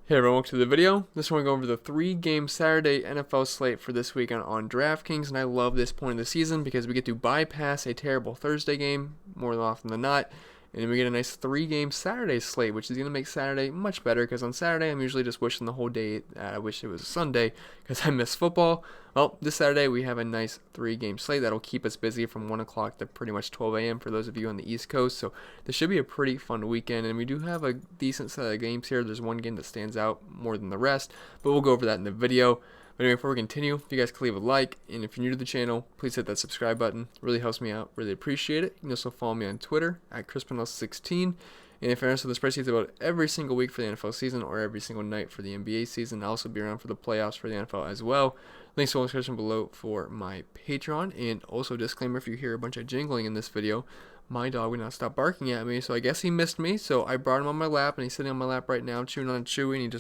Hey everyone, welcome to the video. This one we're going over the 3-game Saturday NFL slate for this weekend on Draftkings, and I love this point of the season because we get to bypass a terrible Thursday game more often than not, and then we get a nice 3-game Saturday slate, which is going to make Saturday much better because on Saturday I'm usually just wishing the whole day I wish it was Sunday because I miss football. Well, this Saturday we have a nice 3-game slate that'll keep us busy from 1 o'clock to pretty much 12 a.m. for those of you on the East Coast, so this should be a pretty fun weekend, and we do have a decent set of games here. There's one game that stands out more than the rest, but we'll go over that in the video. But anyway, before we continue, if you guys could leave a like, and if you're new to the channel, please hit that subscribe button. It really helps me out. Really appreciate it. You can also follow me on Twitter at ChrisPinell16. And if you're interested in the spreadsheets about every single week for the NFL season or every single night for the NBA season, I'll also be around for the playoffs for the NFL as well. Links in the description below for my Patreon. And also, disclaimer, if you hear a bunch of jingling in this video, my dog would not stop barking at me, so I guess he missed me. So I brought him on my lap, and he's sitting on my lap right now, chewing on a Chewy, and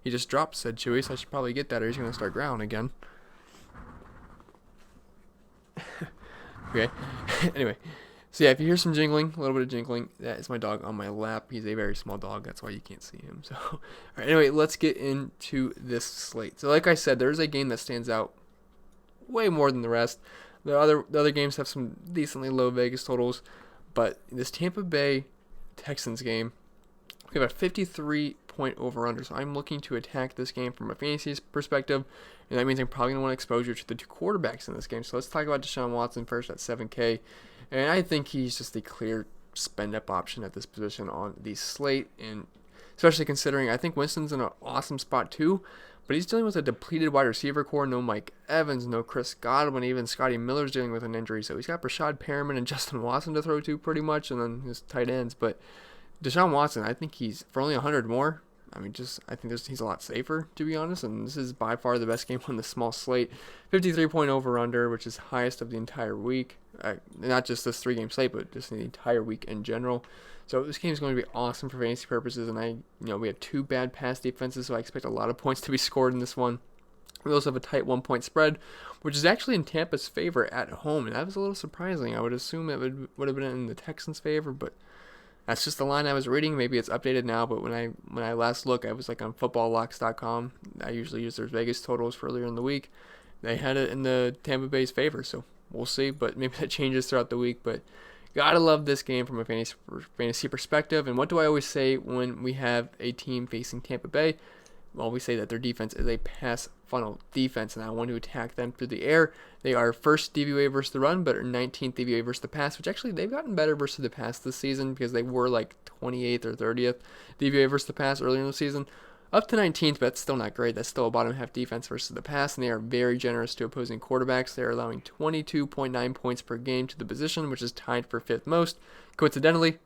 he just dropped said Chewy, so I should probably get that, or he's gonna start growling again. Okay. Anyway, so yeah, if you hear some jingling, a little bit of jingling, that is my dog on my lap. He's a very small dog, that's why you can't see him. So, all right. Anyway, let's get into this slate. So, like I said, there's a game that stands out way more than the rest. The other games have some decently low Vegas totals, but this Tampa Bay Texans game, we have a 53-point over-under, so I'm looking to attack this game from a fantasy perspective, and that means I'm probably going to want exposure to the two quarterbacks in this game. So let's talk about Deshaun Watson first at 7K, and I think he's just the clear spend-up option at this position on the slate, and especially considering I think Winston's in an awesome spot too, but he's dealing with a depleted wide receiver core. No Mike Evans, no Chris Godwin, even Scotty Miller's dealing with an injury. So he's got Rashad Perriman and Justin Watson to throw to pretty much, and then his tight ends. But Deshaun Watson, I think he's, for only 100 more, I think he's a lot safer, to be honest, and this is by far the best game on the small slate. 53-point over-under, which is highest of the entire week. Not just this 3-game slate, but just the entire week in general. So this game is going to be awesome for fantasy purposes, and we have 2 bad pass defenses, so I expect a lot of points to be scored in this one. We also have a tight 1-point spread, which is actually in Tampa's favor at home, and that was a little surprising. I would assume it would have been in the Texans' favor, but that's just the line I was reading. Maybe it's updated now, but when I last looked, I was like on footballlocks.com. I usually use their Vegas totals for earlier in the week. They had it in the Tampa Bay's favor, so we'll see, but maybe that changes throughout the week. But gotta love this game from a fantasy perspective. And what do I always say when we have a team facing Tampa Bay? Well, we say that their defense is a pass funnel defense, and I want to attack them through the air. They are first DVOA versus the run, but are 19th DVOA versus the pass, which actually they've gotten better versus the pass this season because they were like 28th or 30th DVOA versus the pass earlier in the season. Up to 19th, but that's still not great. That's still a bottom half defense versus the pass, and they are very generous to opposing quarterbacks. They are allowing 22.9 points per game to the position, which is tied for 5th most. Coincidentally,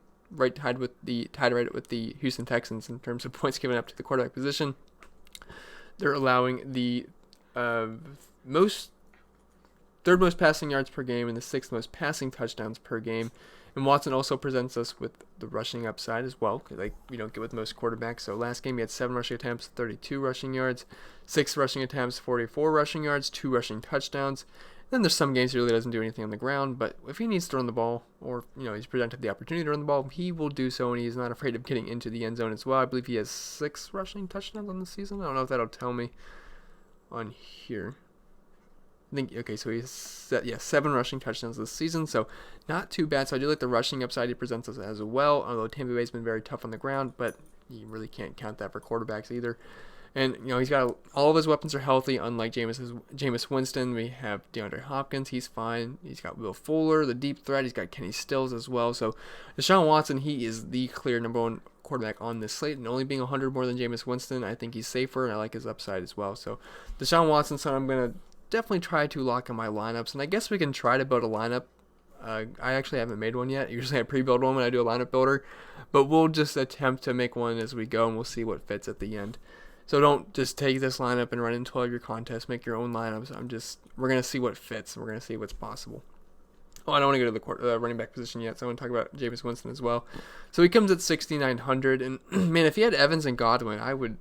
tied right with the Houston Texans in terms of points given up to the quarterback position. They're allowing the third most passing yards per game and the 6th most passing touchdowns per game. And Watson also presents us with the rushing upside as well, because we don't get with most quarterbacks. So last game he had 7 rushing attempts, 32 rushing yards, 6 rushing attempts, 44 rushing yards, 2 rushing touchdowns. Then there's some games he really doesn't do anything on the ground, but if he needs to run the ball, or he's presented the opportunity to run the ball, he will do so, and he's not afraid of getting into the end zone as well. I believe he has 6 rushing touchdowns on the season. I don't know if that'll tell me on here. So he's 7 rushing touchdowns this season, so not too bad. So I do like the rushing upside he presents us as well, although Tampa Bay's been very tough on the ground, but you really can't count that for quarterbacks either. And he's got all of his weapons are healthy, unlike Jameis Winston. We have DeAndre Hopkins, he's fine. He's got Will Fuller, the deep threat. He's got Kenny Stills as well. So Deshaun Watson, he is the clear number 1 quarterback on this slate, and only being 100 more than Jameis Winston, I think he's safer, and I like his upside as well. So Deshaun Watson, so I'm gonna definitely try to lock in my lineups, and I guess we can try to build a lineup. I actually haven't made one yet. Usually I pre-build one when I do a lineup builder, but we'll just attempt to make one as we go, and we'll see what fits at the end. So don't just take this lineup and run into all of your contests. Make your own lineups. We're going to see what fits, and we're going to see what's possible. Oh, I don't want to go to the running back position yet, so I want to talk about Jameis Winston as well. So he comes at 6,900, and man, if he had Evans and Godwin, I would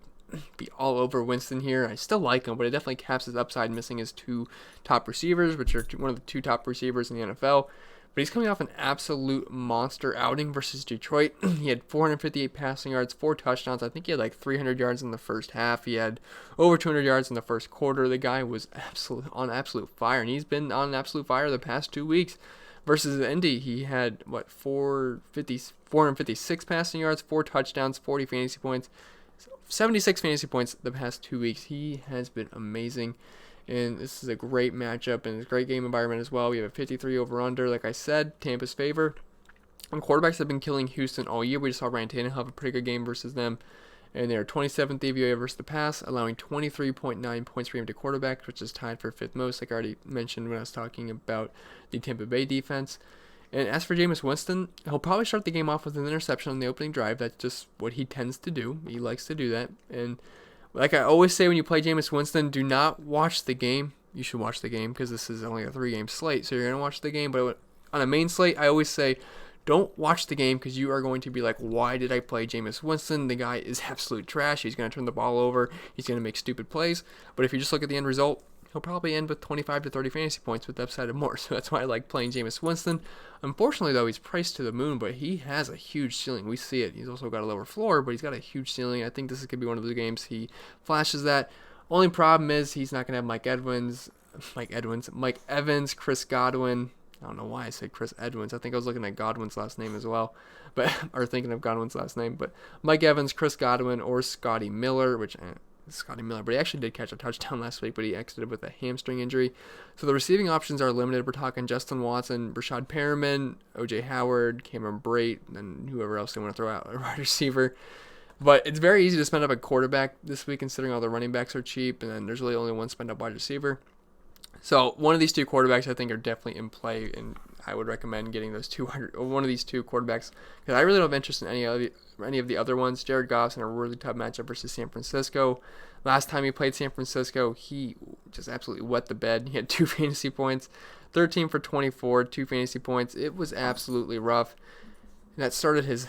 be all over Winston here. I still like him, but it definitely caps his upside, missing his 2 top receivers, which are one of the 2 top receivers in the NFL. But he's coming off an absolute monster outing versus Detroit. He had 458 passing yards, 4 touchdowns. I think he had like 300 yards in the first half. He had over 200 yards in the first quarter. The guy was on absolute fire, and he's been on absolute fire the past 2 weeks. Versus Indy, he had, 456 passing yards, 4 touchdowns, 40 fantasy points, 76 fantasy points the past 2 weeks. He has been amazing. And this is a great matchup and it's a great game environment as well. We have a 53 over-under, like I said, Tampa's favor. And quarterbacks have been killing Houston all year. We just saw Ryan Tannehill have a pretty good game versus them. And they're 27th DVOA versus the pass, allowing 23.9 points per game to quarterbacks, which is tied for 5th most, like I already mentioned when I was talking about the Tampa Bay defense. And as for Jameis Winston, he'll probably start the game off with an interception on the opening drive. That's just what he tends to do. He likes to do that. And like I always say when you play Jameis Winston, do not watch the game. You should watch the game because this is only a 3-game slate, so you're going to watch the game. But on a main slate, I always say don't watch the game because you are going to be like, why did I play Jameis Winston? The guy is absolute trash. He's going to turn the ball over. He's going to make stupid plays. But if you just look at the end result, he'll probably end with 25 to 30 fantasy points with the upside of more. So that's why I like playing Jameis Winston. Unfortunately, though, he's priced to the moon, but he has a huge ceiling. We see it. He's also got a lower floor, but he's got a huge ceiling. I think this could be one of the games he flashes that. Only problem is he's not going to have Mike Evans, Chris Godwin. I don't know why I said Chris Edwins. I think I was looking at Godwin's last name as well, or thinking of Godwin's last name. But Mike Evans, Chris Godwin, or Scotty Miller, but he actually did catch a touchdown last week, but he exited with a hamstring injury. So the receiving options are limited. We're talking Justin Watson, Rashad Perriman, O.J. Howard, Cameron Brate, and whoever else they want to throw out, a wide receiver. But it's very easy to spend up a quarterback this week considering all the running backs are cheap, and then there's really only one spend up wide receiver. So one of these two quarterbacks I think are definitely in play, and I would recommend getting one of these two quarterbacks because I really don't have interest in any of the other ones. Jared Goff's in a really tough matchup versus San Francisco. Last time he played San Francisco, he just absolutely wet the bed. He had 2 fantasy points, 13 for 24, 2 fantasy points. It was absolutely rough. And that started his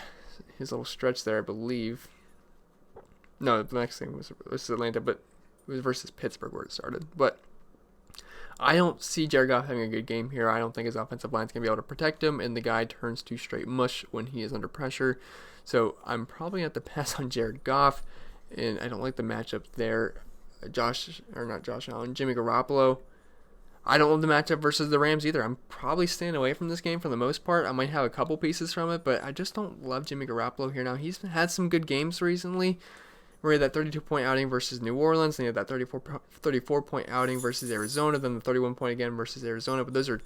little stretch there, I believe. No, the next thing was Atlanta, but it was versus Pittsburgh where it started. But I don't see Jared Goff having a good game here. I don't think his offensive line's going to be able to protect him, and the guy turns to straight mush when he is under pressure. So I'm probably going to have to pass on Jared Goff, and I don't like the matchup there. Jimmy Garoppolo. I don't love the matchup versus the Rams either. I'm probably staying away from this game for the most part. I might have a couple pieces from it, but I just don't love Jimmy Garoppolo here. Now, he's had some good games recently. We had that 32-point outing versus New Orleans, and he had that 34-point outing versus Arizona, then the 31-point again versus Arizona. But those are,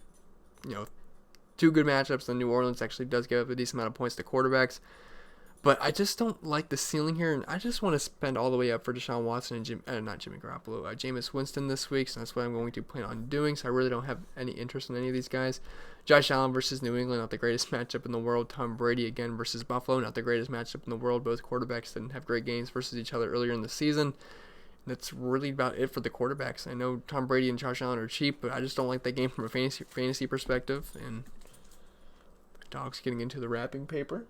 2 good matchups. And New Orleans actually does give up a decent amount of points to quarterbacks. But I just don't like the ceiling here, and I just want to spend all the way up for Deshaun Watson and Jameis Winston this week, so that's what I'm going to plan on doing, so I really don't have any interest in any of these guys. Josh Allen versus New England, not the greatest matchup in the world. Tom Brady again versus Buffalo, not the greatest matchup in the world. Both quarterbacks didn't have great games versus each other earlier in the season. That's really about it for the quarterbacks. I know Tom Brady and Josh Allen are cheap, but I just don't like that game from a fantasy perspective, and my dog's getting into the wrapping paper.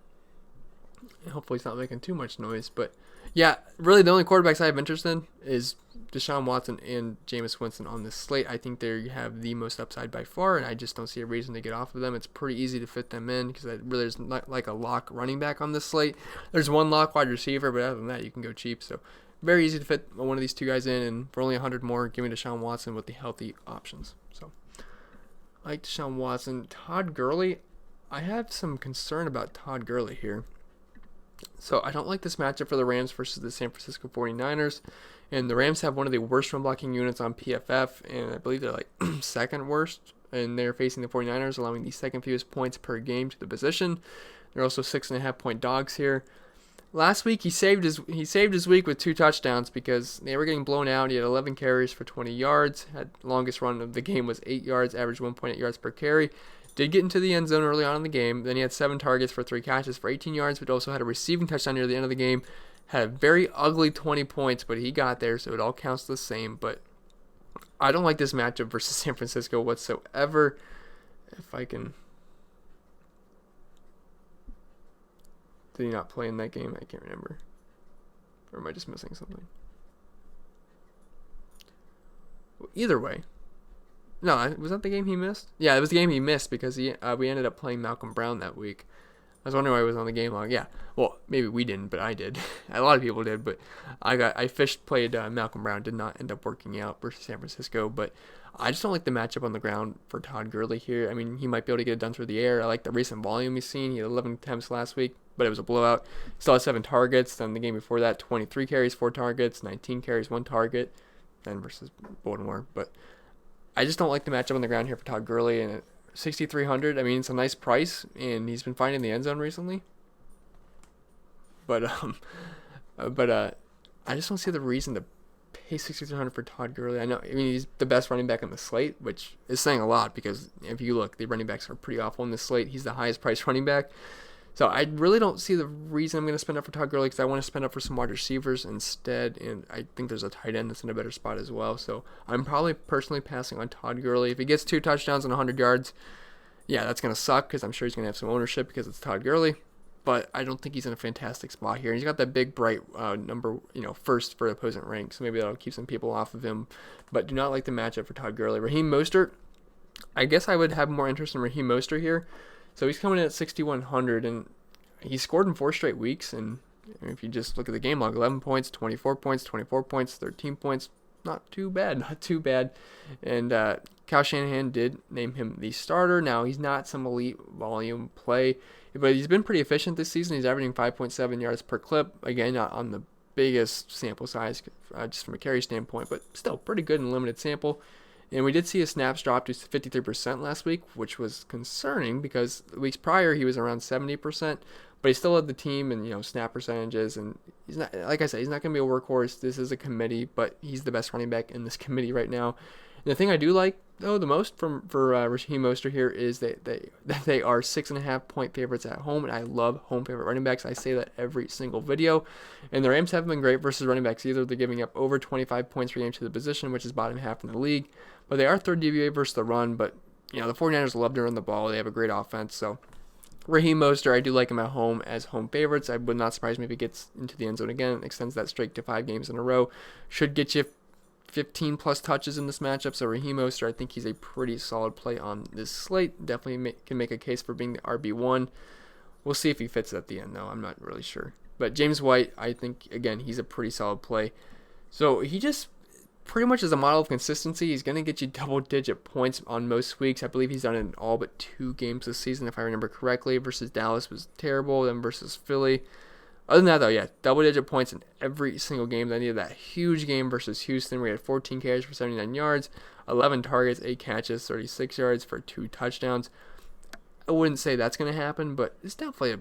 Hopefully it's not making too much noise. But yeah, really the only quarterbacks I have interest in is Deshaun Watson and Jameis Winston on this slate. I think they have the most upside by far, and I just don't see a reason to get off of them. It's pretty easy to fit them in because there's not like a lock running back on this slate. There's one lock wide receiver, but other than that, you can go cheap. So very easy to fit one of these two guys in, and for only 100 more, give me Deshaun Watson with the healthy options. So I like Deshaun Watson. Todd Gurley, I have some concern about Todd Gurley here. So I don't like this matchup for the Rams versus the San Francisco 49ers. And the Rams have one of the worst run blocking units on PFF, and I believe they're like second worst. And they're facing the 49ers, allowing the second fewest points per game to the position. They're also 6.5 point dogs here. Last week he saved his week with 2 touchdowns because they were getting blown out. He had 11 carries for 20 yards. Longest run of the game was 8 yards, averaged 1.8 yards per carry. Did get into the end zone early on in the game. Then he had 7 targets for 3 catches for 18 yards, but also had a receiving touchdown near the end of the game. Had a very ugly 20 points, but he got there, so it all counts the same. But I don't like this matchup versus San Francisco whatsoever. If I can... Did he not play in that game? I can't remember. Or am I just missing something? Well, either way, No, was that the game he missed? Yeah, it was the game he missed because we ended up playing Malcolm Brown that week. I was wondering why he was on the game log. Yeah, well, maybe we didn't, but I did. A lot of people did, but played Malcolm Brown. Did not end up working out versus San Francisco, but I just don't like the matchup on the ground for Todd Gurley here. I mean, he might be able to get it done through the air. I like the recent volume he's seen. He had 11 attempts last week, but it was a blowout. He still had 7 targets. Then the game before that, 23 carries, 4 targets, 19 carries, 1 target. Then versus Baltimore, but I just don't like the matchup on the ground here for Todd Gurley, and 6,300. I mean, it's a nice price, and he's been finding the end zone recently. But I just don't see the reason to pay 6,300 for Todd Gurley. I mean, he's the best running back on the slate, which is saying a lot because if you look, the running backs are pretty awful on the slate. He's the highest priced running back. So I really don't see the reason I'm going to spend up for Todd Gurley because I want to spend up for some wide receivers instead, and I think there's a tight end that's in a better spot as well. So I'm probably personally passing on Todd Gurley. If he gets 2 touchdowns and 100 yards, yeah, that's going to suck because I'm sure he's going to have some ownership because it's Todd Gurley. But I don't think he's in a fantastic spot here. He's got that big, bright number, first for opposing rank, so maybe that'll keep some people off of him. But do not like the matchup for Todd Gurley. Raheem Mostert, I guess I would have more interest in Raheem Mostert here. So he's coming in at 6,100, and he scored in 4 straight weeks. And if you just look at the game log, 11 points, 24 points, 24 points, 13 points, not too bad. And Kyle Shanahan did name him the starter. Now, he's not some elite volume play, but he's been pretty efficient this season. He's averaging 5.7 yards per clip. Again, not on the biggest sample size, just from a carry standpoint, but still pretty good in limited sample. And we did see his snaps drop to 53% last week, which was concerning because the weeks prior he was around 70%, but he still led the team in snap percentages. And he's not, like I said, he's not going to be a workhorse. This is a committee, but he's the best running back in this committee right now. And the thing I do like though the most for Raheem Mostert here is that they are 6.5 point favorites at home, and I love home favorite running backs. I say that every single video, and the Rams haven't been great versus running backs either. They're giving up over 25 points per game to the position, which is bottom half in the league, but they are third DVA versus the run. But the 49ers love to run the ball. They have a great offense, so Raheem Mostert, I do like him at home as home favorites. I would not surprise me if he gets into the end zone again, extends that streak to 5 games in a row. Should get you 15 plus touches in this matchup. So Raheem Mostert, I think he's a pretty solid play on this slate. Definitely can make a case for being the RB1. We'll see if he fits at the end, though. I'm not really sure. But James White, I think, again, he's a pretty solid play. So he just pretty much is a model of consistency. He's going to get you double-digit points on most weeks. I believe he's done it in all but 2 games this season, if I remember correctly. Versus Dallas was terrible. Then versus Philly. Other than that, though, yeah, double-digit points in every single game. Then he had that huge game versus Houston where he had 14 carries for 79 yards, 11 targets, 8 catches, 36 yards for 2 touchdowns. I wouldn't say that's going to happen, but it's definitely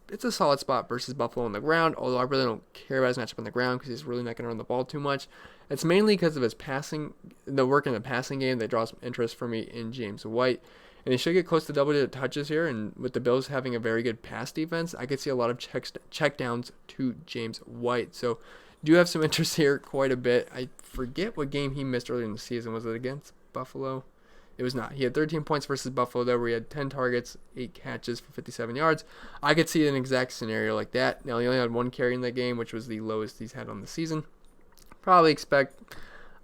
it's a solid spot versus Buffalo on the ground, although I really don't care about his matchup on the ground because he's really not going to run the ball too much. It's mainly because of his passing, the work in the passing game that draws interest for me in James White. And he should get close to double-digit touches here, and with the Bills having a very good pass defense, I could see a lot of check downs to James White. So do have some interest here quite a bit. I forget what game he missed earlier in the season. Was it against Buffalo? It was not. He had 13 points versus Buffalo, though, where he had 10 targets, 8 catches for 57 yards. I could see an exact scenario like that. Now, he only had 1 carry in that game, which was the lowest he's had on the season. Probably expect,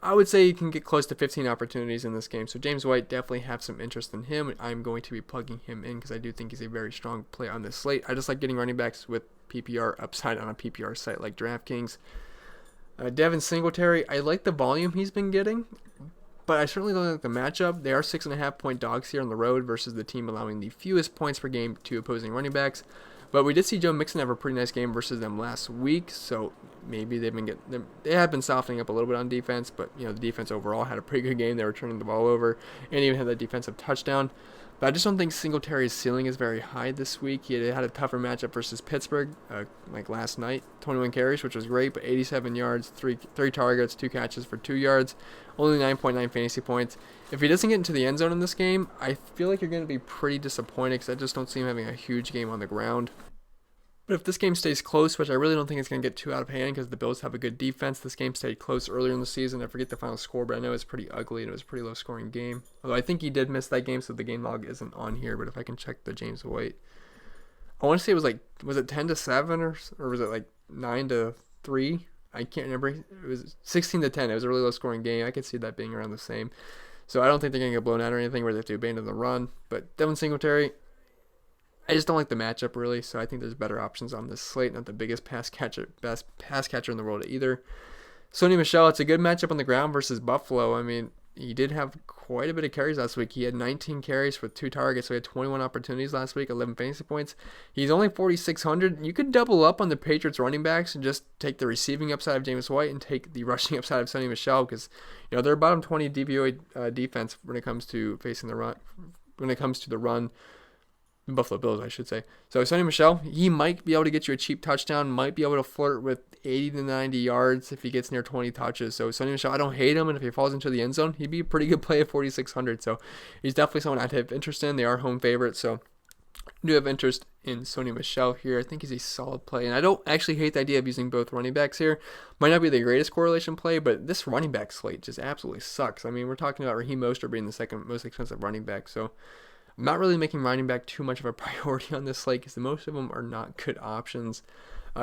I would say, you can get close to 15 opportunities in this game. So James White, definitely have some interest in him. I'm going to be plugging him in because I do think he's a very strong play on this slate. I just like getting running backs with PPR upside on a PPR site like Draftkings. Devin Singletary, I like the volume he's been getting, but I certainly don't like the matchup. They are 6.5 point dogs here on the road versus the team allowing the fewest points per game to opposing running backs. But we did see Joe Mixon have a pretty nice game versus them last week, so maybe they have been softening up a little bit on defense, but the defense overall had a pretty good game. They were turning the ball over and even had that defensive touchdown. But I just don't think Singletary's ceiling is very high this week. He had a tougher matchup versus Pittsburgh, like last night. 21 carries, which was great, but 87 yards, three targets, 2 catches for 2 yards, only 9.9 fantasy points. If he doesn't get into the end zone in this game, I feel like you're going to be pretty disappointed because I just don't see him having a huge game on the ground. But if this game stays close, which I really don't think it's going to get too out of hand because the Bills have a good defense, this game stayed close earlier in the season. I forget the final score, but I know it's pretty ugly and it was a pretty low-scoring game. Although I think he did miss that game, so the game log isn't on here. But if I can check the James White, I want to say it was was it 10-7 or was it like 9-3? I can't remember. It was 16-10. It was a really low-scoring game. I could see that being around the same. So I don't think they're going to get blown out or anything where they have to abandon the run. But Devin Singletary, I just don't like the matchup really. So I think there's better options on this slate. Not the best pass catcher in the world either. Sony Michel, it's a good matchup on the ground versus Buffalo. I mean, he did have quite a bit of carries last week. He had 19 carries with 2 targets, so he had 21 opportunities last week, 11 fantasy points. He's only 4,600. You could double up on the Patriots running backs and just take the receiving upside of Jameis White and take the rushing upside of Sony Michel because they're bottom 20 DVOA defense when it comes to facing the run. When it comes to the run. Buffalo Bills, I should say. So Sony Michel, he might be able to get you a cheap touchdown, might be able to flirt with 80 to 90 yards if he gets near 20 touches. So Sony Michel, I don't hate him, and if he falls into the end zone, he'd be a pretty good play at 4,600. So he's definitely someone I'd have interest in. They are home favorites, so I do have interest in Sony Michel here. I think he's a solid play, and I don't actually hate the idea of using both running backs here. Might not be the greatest correlation play, but this running back slate just absolutely sucks. I mean, we're talking about Raheem Mostert being the second most expensive running back, so I'm not really making running back too much of a priority on this slate because most of them are not good options.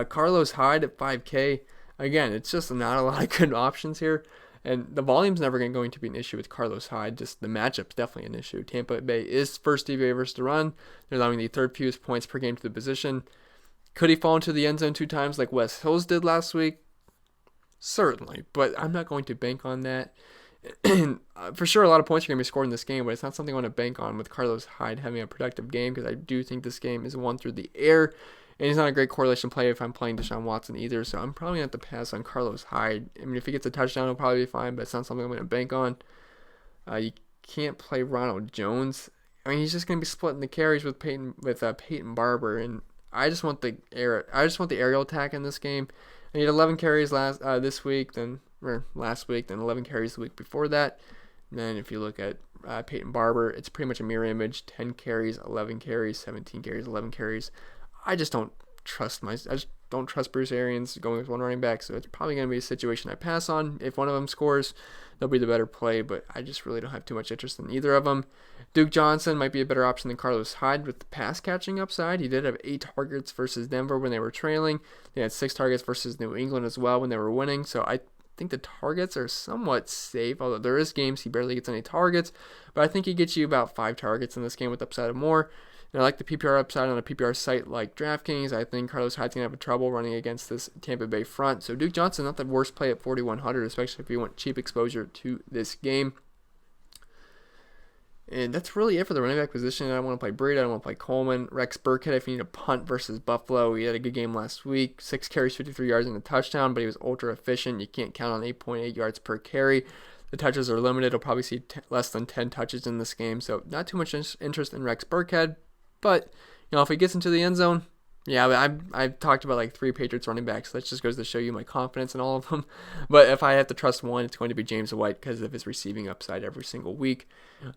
Carlos Hyde at 5K. Again, it's just not a lot of good options here. And the volume's never going to be an issue with Carlos Hyde. Just the matchup's definitely an issue. Tampa Bay is first DVOA versus the run. They're allowing the third fewest points per game to the position. Could he fall into the end zone 2 times like Wes Hills did last week? Certainly, but I'm not going to bank on that. For sure, a lot of points are going to be scored in this game, but it's not something I want to bank on with Carlos Hyde having a productive game because I do think this game is won through the air, and he's not a great correlation play if I'm playing Deshaun Watson either, so I'm probably going to have to pass on Carlos Hyde. I mean, if he gets a touchdown, he'll probably be fine, but it's not something I'm going to bank on. You can't play Ronald Jones. I mean, he's just going to be splitting the carries with Peyton Barber, and I just want the aerial attack in this game. I had 11 carries last week, then 11 carries the week before that. And then if you look at Peyton Barber, it's pretty much a mirror image: 10 carries, 11 carries, 17 carries, 11 carries. I just don't trust Bruce Arians going with one running back, so it's probably going to be a situation I pass on. If one of them scores, they'll be the better play, but I just really don't have too much interest in either of them. Duke Johnson might be a better option than Carlos Hyde with the pass catching upside. He did have 8 targets versus Denver when they were trailing. They had 6 targets versus New England as well when they were winning, so I think the targets are somewhat safe, although there is games he barely gets any targets, but I think he gets you about 5 targets in this game with upside of more. And I like the PPR upside on a PPR site like DraftKings. I think Carlos Hyde's going to have trouble running against this Tampa Bay front. So Duke Johnson, not the worst play at 4,100, especially if you want cheap exposure to this game. And that's really it for the running back position. I don't want to play Breida. I don't want to play Coleman. Rex Burkhead, if you need a punt versus Buffalo, he had a good game last week. 6 carries, 53 yards and a touchdown, but he was ultra efficient. You can't count on 8.8 yards per carry. The touches are limited. He'll probably see less than 10 touches in this game. So not too much interest in Rex Burkhead. But, if he gets into the end zone, yeah, I've talked about like 3 Patriots running backs. That just goes to show you my confidence in all of them. But if I have to trust one, it's going to be James White because of his receiving upside every single week.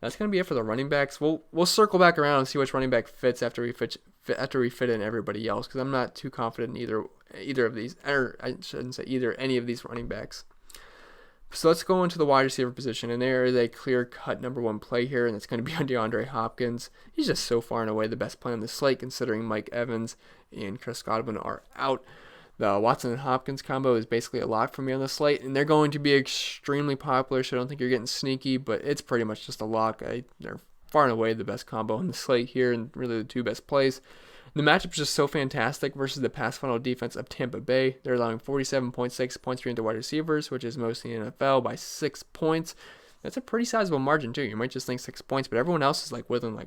That's going to be it for the running backs. We'll circle back around and see which running back fits after we fit in everybody else because I'm not too confident in either of these, or I shouldn't say any of these running backs. So let's go into the wide receiver position, and there is a clear-cut number 1 play here, and it's going to be on DeAndre Hopkins. He's just so far and away the best play on the slate, considering Mike Evans and Chris Godwin are out. The Watson and Hopkins combo is basically a lock for me on the slate, and they're going to be extremely popular, so I don't think you're getting sneaky, but it's pretty much just a lock. They're far and away the best combo on the slate here, and really the 2 best plays. The matchup is just so fantastic versus the pass funnel defense of Tampa Bay. They're allowing 47.6 points per game to wide receivers, which is most in the NFL by 6 points. That's a pretty sizable margin too. You might just think 6 points, but everyone else is like within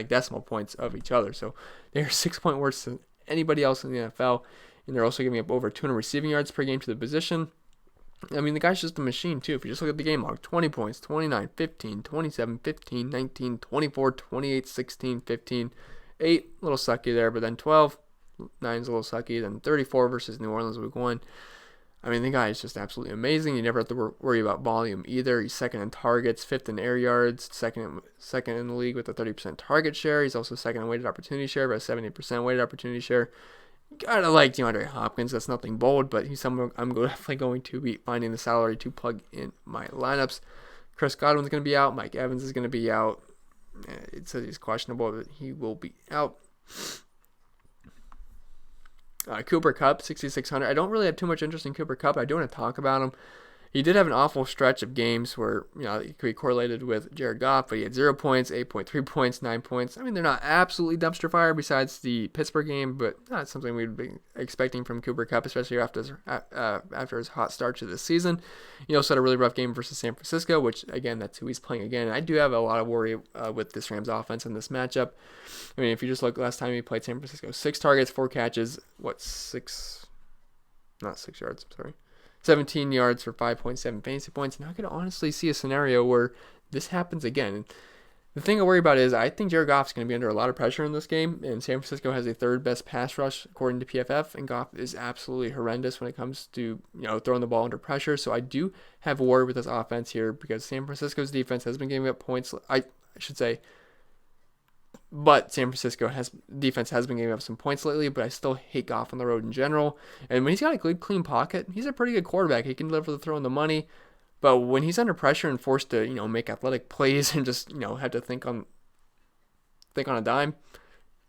decimal points of each other. So they're 6 point worse than anybody else in the NFL, and they're also giving up over 200 receiving yards per game to the position. I mean, the guy's just a machine too. If you just look at the game log, 20 points, 29, 15, 27, 15, 19, 24, 28, 16, 15. 8, a little sucky there, but then 12, 9's a little sucky, then 34 versus New Orleans week 1. I mean, the guy is just absolutely amazing. You never have to worry about volume either. He's 2nd in targets, 5th in air yards, second in the league with a 30% target share. He's also 2nd in weighted opportunity share, but a 70% weighted opportunity share. Gotta like DeAndre Hopkins. That's nothing bold, but he's someone I'm definitely going to be finding the salary to plug in my lineups. Chris Godwin's going to be out. Mike Evans is going to be out. It says he's questionable, but he will be out. Cooper Kupp, 6,600. I don't really have too much interest in Cooper Kupp. I do want to talk about him. He did have an awful stretch of games where, he could be correlated with Jared Goff, but he had 0 points, 8.3 points, 9 points. I mean, they're not absolutely dumpster fire besides the Pittsburgh game, but not something we'd be expecting from Cooper Kupp, especially after his hot start to this season. He also had a really rough game versus San Francisco, which, again, that's who he's playing again. And I do have a lot of worry with this Rams offense in this matchup. I mean, if you just look last time he played San Francisco, 6 targets, 4 catches, 17 yards for 5.7 fantasy points. And I could honestly see a scenario where this happens again. And the thing I worry about is I think Jared Goff's going to be under a lot of pressure in this game. And San Francisco has the 3rd best pass rush according to PFF. And Goff is absolutely horrendous when it comes to throwing the ball under pressure. So I do have a worry with this offense here because San Francisco's defense has been giving up points. I should say. But San Francisco defense has been giving up some points lately, but I still hate Goff on the road in general. And when he's got a good, clean pocket, he's a pretty good quarterback. He can deliver the throw and the money. But when he's under pressure and forced to, make athletic plays and just, have to think on a dime,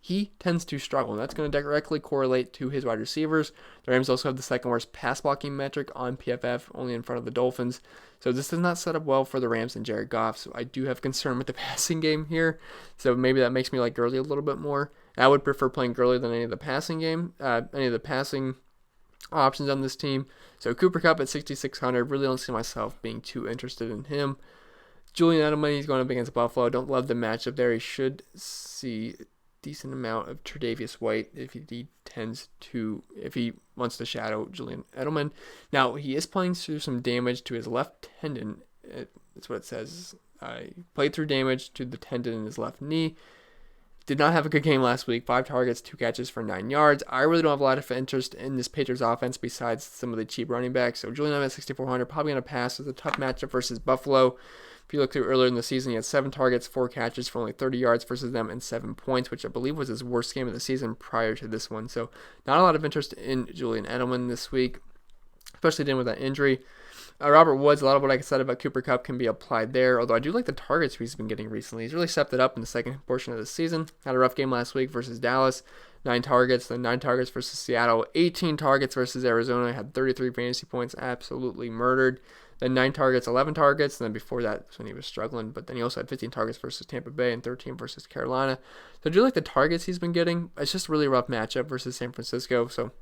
he tends to struggle. And that's going to directly correlate to his wide receivers. The Rams also have the 2nd worst pass blocking metric on PFF, only in front of the Dolphins. So this does not set up well for the Rams and Jared Goff. So I do have concern with the passing game here. So maybe that makes me like Gurley a little bit more. I would prefer playing Gurley than any of the passing options on this team. So Cooper Kupp at 6,600. Really don't see myself being too interested in him. Julian Edelman, he's going up against Buffalo. Don't love the matchup there. He should see decent amount of Tre'Davious White if he wants to shadow Julian Edelman. Now, he is playing through some damage to his left tendon. That's what it says. He played through damage to the tendon in his left knee. Did not have a good game last week. 5 targets, 2 catches for 9 yards. I really don't have a lot of interest in this Patriots offense besides some of the cheap running backs. So Julian Edelman at 6,400, probably going to pass. It's a tough matchup versus Buffalo. If you look through earlier in the season, he had 7 targets, 4 catches for only 30 yards versus them and 7 points, which I believe was his worst game of the season prior to this one. So not a lot of interest in Julian Edelman this week, especially dealing with that injury. Robert Woods, a lot of what I said about Cooper Kupp can be applied there, although I do like the targets he's been getting recently. He's really stepped it up in the second portion of the season. Had a rough game last week versus Dallas, 9 targets, then 9 targets versus Seattle, 18 targets versus Arizona, had 33 fantasy points, absolutely murdered. Then 9 targets, 11 targets, and then before that was when he was struggling, but then he also had 15 targets versus Tampa Bay and 13 versus Carolina. So I do like the targets he's been getting. It's just a really rough matchup versus San Francisco, so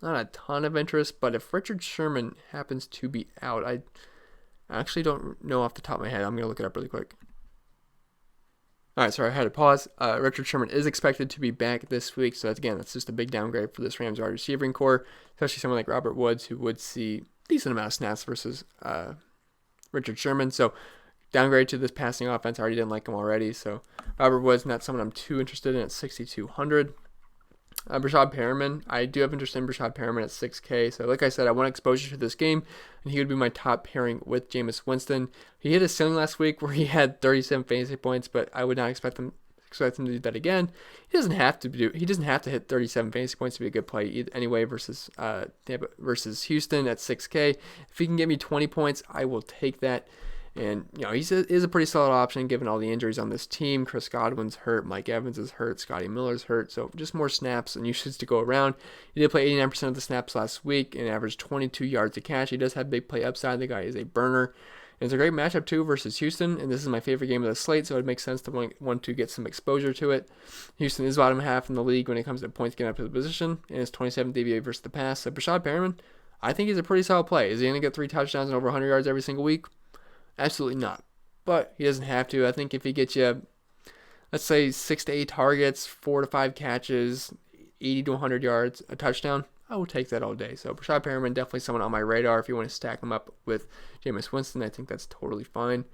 not a ton of interest, but if Richard Sherman happens to be out, I actually don't know off the top of my head. I'm going to look it up really quick. All right, sorry, I had to pause. Richard Sherman is expected to be back this week, so that's just a big downgrade for this Rams wide receiving core, especially someone like Robert Woods, who would see a decent amount of snaps versus Richard Sherman. So downgrade to this passing offense. I already didn't like him already, so Robert Woods, not someone I'm too interested in at 6,200. Brashad Perriman, I do have interest in Brashad Perriman at 6K. So like I said, I want exposure to this game, and he would be my top pairing with Jameis Winston. He hit a ceiling last week where he had 37 fantasy points, but I would not expect him to do that again. He doesn't have to hit 37 fantasy points to be a good play anyway versus Tampa versus Houston at 6K. If he can get me 20 points, I will take that. And, he's a pretty solid option given all the injuries on this team. Chris Godwin's hurt. Mike Evans is hurt. Scotty Miller's hurt. So just more snaps and usage to go around. He did play 89% of the snaps last week and averaged 22 yards a catch. He does have big play upside. The guy is a burner. And it's a great matchup, too, versus Houston. And this is my favorite game of the slate, so it makes sense to want to get some exposure to it. Houston is bottom half in the league when it comes to points getting up to the position. And it's 27th DVA versus the pass. So Brashad Perriman, I think he's a pretty solid play. Is he going to get 3 touchdowns and over 100 yards every single week? Absolutely not. But he doesn't have to. I think if he gets you, let's say 6 to 8 targets, 4 to 5 catches, 80 to 100 yards, a touchdown, I will take that all day. So Brashad Perriman, definitely someone on my radar. If you want to stack him up with Jameis Winston, I think that's totally fine.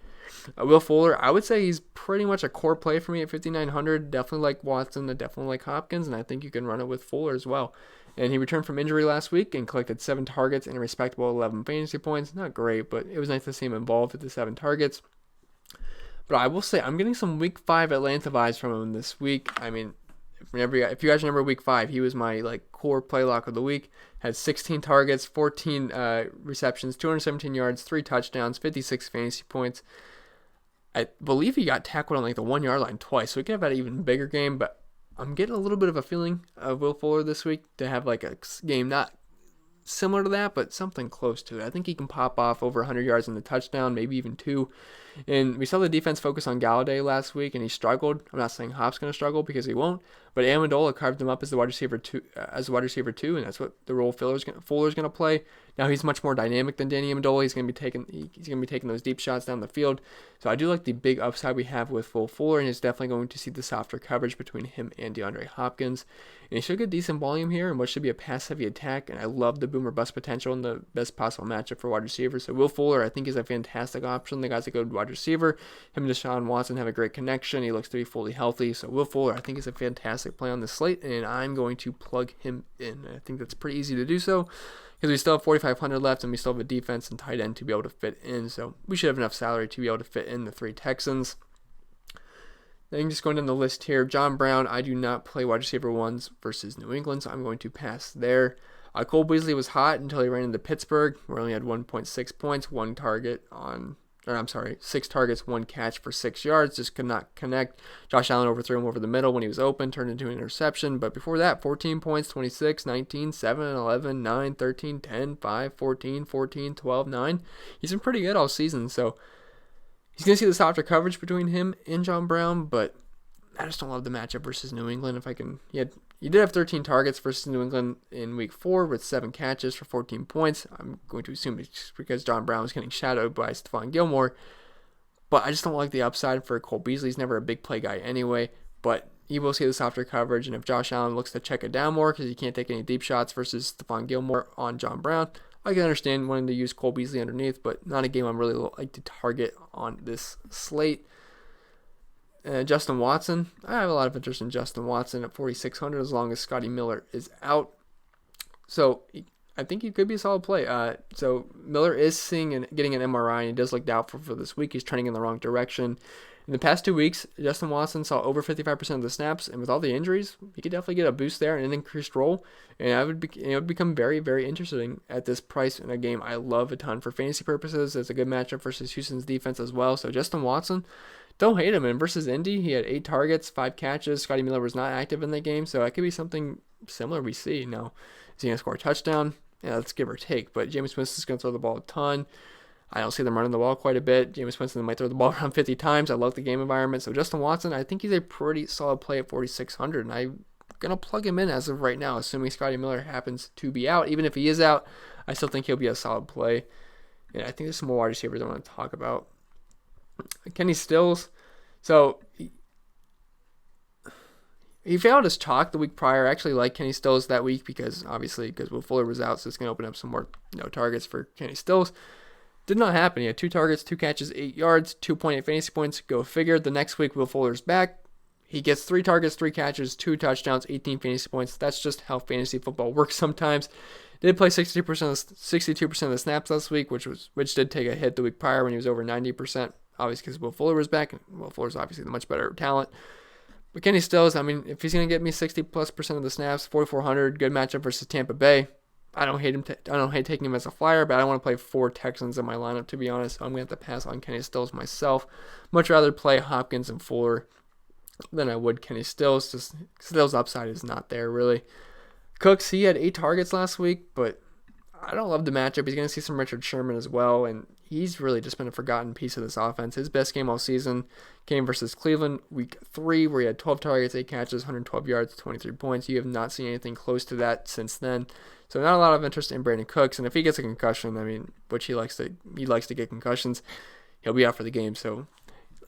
Will Fuller, I would say he's pretty much a core play for me at 5,900. Definitely like Watson, definitely like Hopkins, and I think you can run it with Fuller as well. And he returned from injury last week and collected 7 targets and a respectable 11 fantasy points. Not great, but it was nice to see him involved with the 7 targets. But I will say, I'm getting some Week 5 Atlanta vibes from him this week. I mean, if you guys remember Week 5, he was my core play lock of the week. Had 16 targets, 14 receptions, 217 yards, 3 touchdowns, 56 fantasy points. I believe he got tackled on the 1 yard line twice, so he could have had an even bigger game, but I'm getting a little bit of a feeling of Will Fuller this week to have a game not similar to that, but something close to it. I think he can pop off over 100 yards in the touchdown, maybe even 2. And we saw the defense focus on Galladay last week, and he struggled. I'm not saying Hop's going to struggle because he won't, but Amendola carved him up as the wide receiver two, and that's what the role Fuller's going to play. Now he's much more dynamic than Danny Amendola. He's going to be taking those deep shots down the field. So I do like the big upside we have with Fuller, and he's definitely going to see the softer coverage between him and DeAndre Hopkins. And he should get decent volume here in what should be a pass-heavy attack, and I love the boomer bust potential and the best possible matchup for wide receivers. So Will Fuller, I think, is a fantastic option. The guy's a good wide receiver. Him and Deshaun Watson have a great connection. He looks to be fully healthy. So Will Fuller, I think, is a fantastic play on the slate, and I'm going to plug him in. I think that's pretty easy to do so because we still have 4,500 left, and we still have a defense and tight end to be able to fit in. So we should have enough salary to be able to fit in the 3 Texans. Then just going down the list here, John Brown, I do not play wide receiver ones versus New England, so I'm going to pass there. Cole Beasley was hot until he ran into Pittsburgh, where he only had 1.6 points, 6 targets, 1 catch for 6 yards, just could not connect. Josh Allen overthrew him over the middle when he was open, turned into an interception, but before that, 14 points, 26, 19, 7, 11, 9, 13, 10, 5, 14, 14, 12, 9. He's been pretty good all season, so he's going to see the softer coverage between him and John Brown, but I just don't love the matchup versus New England. He did have 13 targets versus New England in week 4 with 7 catches for 14 points. I'm going to assume it's because John Brown was getting shadowed by Stephon Gilmore, but I just don't like the upside for Cole Beasley. He's never a big play guy anyway, but he will see the softer coverage, and if Josh Allen looks to check it down more because he can't take any deep shots versus Stephon Gilmore on John Brown, I can understand wanting to use Cole Beasley underneath, but not a game I'm really like to target on this slate. Justin Watson, I have a lot of interest in Justin Watson at 4,600 as long as Scotty Miller is out. So I think he could be a solid play. So Miller is seeing and getting an MRI, and he does look doubtful for this week. He's trending in the wrong direction. In the past 2 weeks, Justin Watson saw over 55% of the snaps, and with all the injuries, he could definitely get a boost there and an increased role. And it would become very, very interesting at this price in a game I love a ton for fantasy purposes. It's a good matchup versus Houston's defense as well. So Justin Watson, don't hate him. And versus Indy, he had 8 targets, 5 catches. Scotty Miller was not active in that game, so that could be something similar we see. Now, is he going to score a touchdown? Yeah, that's give or take. But Jameis Winston is going to throw the ball a ton. I don't see them running the ball quite a bit. Jameis Winston might throw the ball around 50 times. I love the game environment. So Justin Watson, I think he's a pretty solid play at 4,600. And I'm going to plug him in as of right now, assuming Scotty Miller happens to be out. Even if he is out, I still think he'll be a solid play. And I think there's some more wide receivers I want to talk about. Kenny Stills. So he failed his chalk the week prior. I actually like Kenny Stills that week because Will Fuller was out, so it's going to open up some more targets for Kenny Stills. Did not happen. He had 2 targets, 2 catches, 8 yards, 2.8 fantasy points. Go figure. The next week, Will Fuller's back. He gets 3 targets, 3 catches, 2 touchdowns, 18 fantasy points. That's just how fantasy football works sometimes. Did play 62% of the snaps last week, which did take a hit the week prior when he was over 90%. Obviously, because Will Fuller was back, and Will Fuller's obviously the much better talent. But Kenny Stills, if he's going to get me 60+% of the snaps, 4,400, good matchup versus Tampa Bay. I don't hate him. I don't hate taking him as a flyer, but I don't want to play 4 Texans in my lineup, to be honest. So I'm going to have to pass on Kenny Stills myself. Much rather play Hopkins and Fuller than I would Kenny Stills. Just Stills' upside is not there, really. Cooks, he had 8 targets last week, but I don't love the matchup. He's going to see some Richard Sherman as well, and he's really just been a forgotten piece of this offense. His best game all season came versus Cleveland week 3, where he had 12 targets, 8 catches, 112 yards, 23 points. You have not seen anything close to that since then. So not a lot of interest in Brandon Cooks, and if he gets a concussion, which he likes to get concussions, he'll be out for the game. So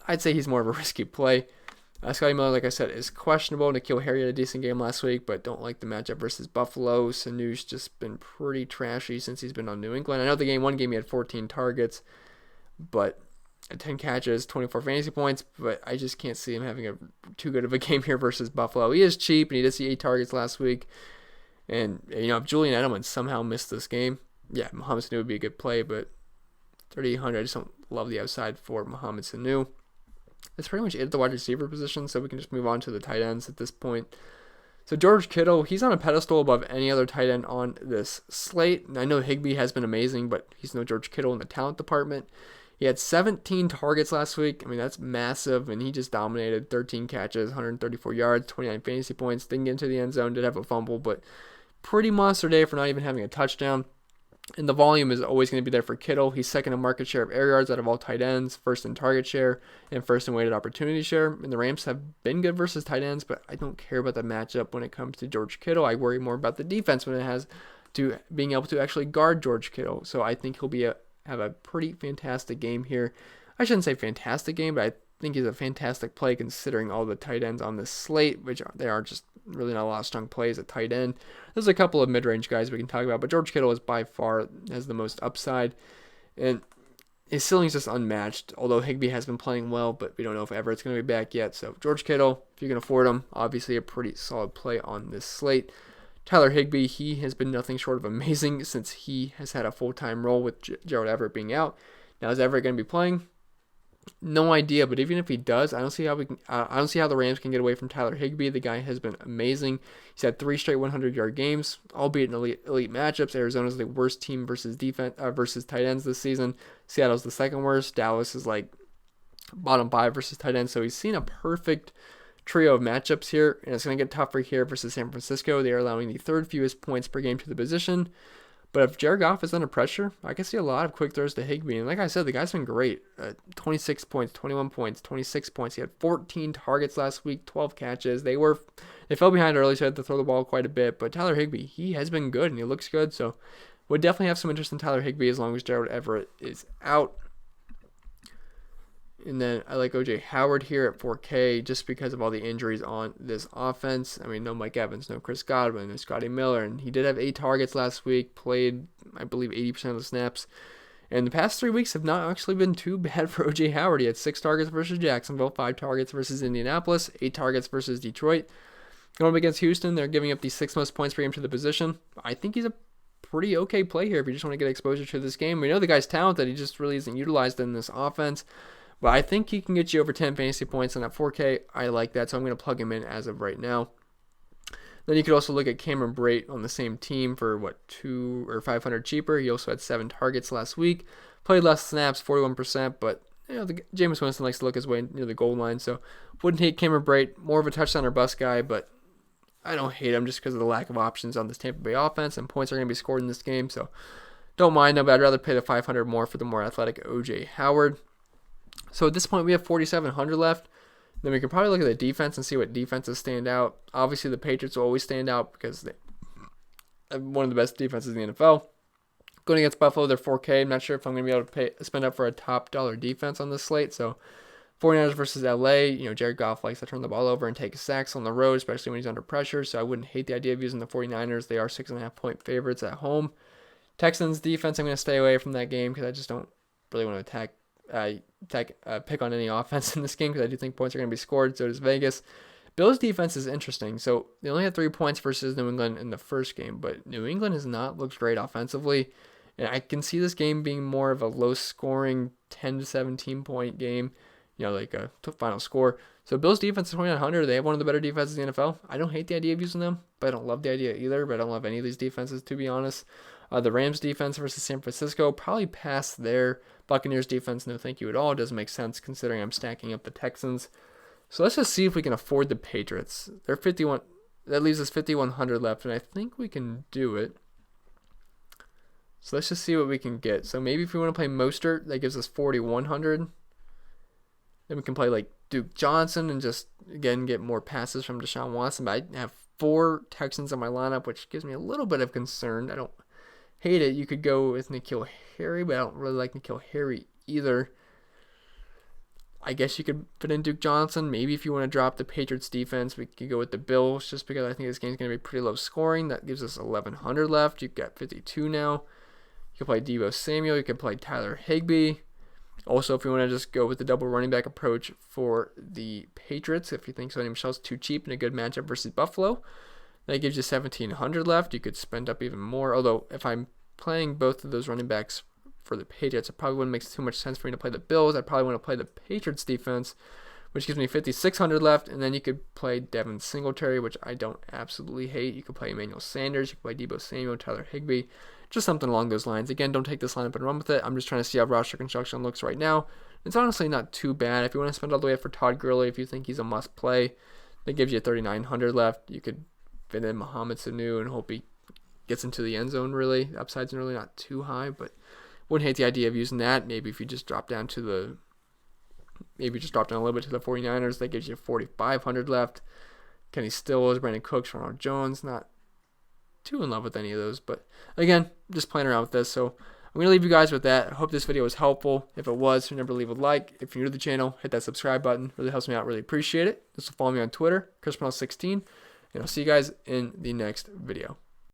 I'd say he's more of a risky play. Scotty Miller, like I said, is questionable. N'Keal Harry had a decent game last week, but don't like the matchup versus Buffalo. Sanu's just been pretty trashy since he's been on New England. I know the one game he had 14 targets, but 10 catches, 24 fantasy points, but I just can't see him having too good of a game here versus Buffalo. He is cheap, and he did see 8 targets last week. And, if Julian Edelman somehow missed this game, yeah, Mohamed Sanu would be a good play, but 3,800, I just don't love the upside for Mohamed Sanu. That's pretty much it at the wide receiver position, so we can just move on to the tight ends at this point. So George Kittle, he's on a pedestal above any other tight end on this slate. And I know Higbee has been amazing, but he's no George Kittle in the talent department. He had 17 targets last week. That's massive, and he just dominated. 13 catches, 134 yards, 29 fantasy points. Didn't get into the end zone, did have a fumble, but pretty monster day for not even having a touchdown. And the volume is always going to be there for Kittle. He's second in market share of air yards out of all tight ends, first in target share, and first in weighted opportunity share. And the Rams have been good versus tight ends, but I don't care about the matchup when it comes to George Kittle. I worry more about the defense when it has to being able to actually guard George Kittle. So I think he'll have a pretty fantastic game here. I shouldn't say fantastic game, but I think he's a fantastic play considering all the tight ends on this slate, which they are just really not a lot of strong plays at tight end. There's a couple of mid-range guys we can talk about, but George Kittle is by far has the most upside, and his ceiling is just unmatched, although Higbee has been playing well, but we don't know if Everett's going to be back yet. So George Kittle, if you can afford him, obviously a pretty solid play on this slate. Tyler Higbee, he has been nothing short of amazing since he has had a full-time role with Gerald Everett being out. Now, is Everett going to be playing? No idea, but even if he does, I don't see how the Rams can get away from Tyler Higbee. The guy has been amazing. He's had 3 straight 100-yard games, albeit in elite matchups. Arizona's the worst team versus tight ends this season. Seattle's the second worst. Dallas is like bottom 5 versus tight ends. So he's seen a perfect trio of matchups here, and it's going to get tougher here versus San Francisco. They are allowing the 3rd fewest points per game to the position. But if Jared Goff is under pressure, I can see a lot of quick throws to Higbee. And like I said, the guy's been great. 26 points, 21 points, 26 points. He had 14 targets last week, 12 catches. They fell behind early, so they had to throw the ball quite a bit. But Tyler Higbee, he has been good, and he looks good. So would definitely have some interest in Tyler Higbee as long as Gerald Everett is out. And then I like O.J. Howard here at 4K just because of all the injuries on this offense. I mean, no Mike Evans, no Chris Godwin, no Scotty Miller. And he did have 8 targets last week, played, I believe, 80% of the snaps. And the past 3 weeks have not actually been too bad for O.J. Howard. He had 6 targets versus Jacksonville, 5 targets versus Indianapolis, 8 targets versus Detroit. Going up against Houston, they're giving up the 6th most points per game to the position. I think he's a pretty okay play here if you just want to get exposure to this game. We know the guy's talented. He just really isn't utilized in this offense. But I think he can get you over 10 fantasy points on that 4K. I like that, so I'm going to plug him in as of right now. Then you could also look at Cameron Brate on the same team for, $200 or $500 cheaper. He also had 7 targets last week. Played less snaps, 41%, but Jameis Winston likes to look his way near the goal line, so wouldn't hate Cameron Brate. More of a touchdown or bust guy, but I don't hate him just because of the lack of options on this Tampa Bay offense, and points are going to be scored in this game, so don't mind him, but I'd rather pay the $500 more for the more athletic O.J. Howard. So at this point, we have 4,700 left. Then we can probably look at the defense and see what defenses stand out. Obviously, the Patriots will always stand out because they have one of the best defenses in the NFL. Going against Buffalo, they're 4K. I'm not sure if I'm going to be able to spend up for a top dollar defense on this slate. So 49ers versus LA, Jared Goff likes to turn the ball over and take sacks on the road, especially when he's under pressure. So I wouldn't hate the idea of using the 49ers. They are 6.5 point favorites at home. Texans defense, I'm going to stay away from that game because I just don't really want to pick on any offense in this game because I do think points are going to be scored. So does Vegas. Bills defense is interesting. So they only had 3 points versus New England in the first game, but New England has not looked great offensively. And I can see this game being more of a low-scoring 10 to 17 point game, like a final score. So Bills defense is 2,900. They have one of the better defenses in the NFL. I don't hate the idea of using them, but I don't love the idea either. But I don't love any of these defenses, to be honest. The Rams defense versus San Francisco, probably pass there. Buccaneers defense, no thank you at all. It doesn't make sense considering I'm stacking up the Texans. So let's just see if we can afford the Patriots. They're 51. That leaves us 5,100 left, and I think we can do it. So let's just see what we can get. So maybe if we want to play Mostert, that gives us 4,100. Then we can play like Duke Johnson and just, again, get more passes from Deshaun Watson. But I have 4 Texans in my lineup, which gives me a little bit of concern. I don't hate it. You could go with N'Keal Harry, but I don't really like N'Keal Harry either. I guess you could put in Duke Johnson. Maybe if you want to drop the Patriots defense, we could go with the Bills just because I think this game's going to be pretty low scoring. That gives us 1,100 left. You've got 52 now. You can play Deebo Samuel. You can play Tyler Higbee. Also, if you want to just go with the double running back approach for the Patriots, if you think Sonny Michel's too cheap in a good matchup versus Buffalo, that gives you 1,700 left. You could spend up even more. Although, if I'm playing both of those running backs for the Patriots, it probably wouldn't make too much sense for me to play the Bills. I probably want to play the Patriots defense, which gives me 5,600 left. And then you could play Devin Singletary, which I don't absolutely hate. You could play Emmanuel Sanders. You could play Deebo Samuel, Tyler Higbee. Just something along those lines. Again, don't take this lineup and run with it. I'm just trying to see how roster construction looks right now. It's honestly not too bad. If you want to spend all the way up for Todd Gurley, if you think he's a must play, that gives you 3,900 left. You could fit in Mohamed Sanu and hope he gets into the end zone really. The upside's really not too high, but wouldn't hate the idea of using that. Maybe if you just drop down a little bit to the 49ers, that gives you 4,500 left. Kenny Stills, Brandon Cooks, Ronald Jones, not too in love with any of those, but again, just playing around with this. So I'm going to leave you guys with that. I hope this video was helpful. If it was, remember to leave a like. If you're new to the channel, hit that subscribe button. Really helps me out. Really appreciate it. Just follow me on Twitter, ChrisParnell16, and I'll see you guys in the next video.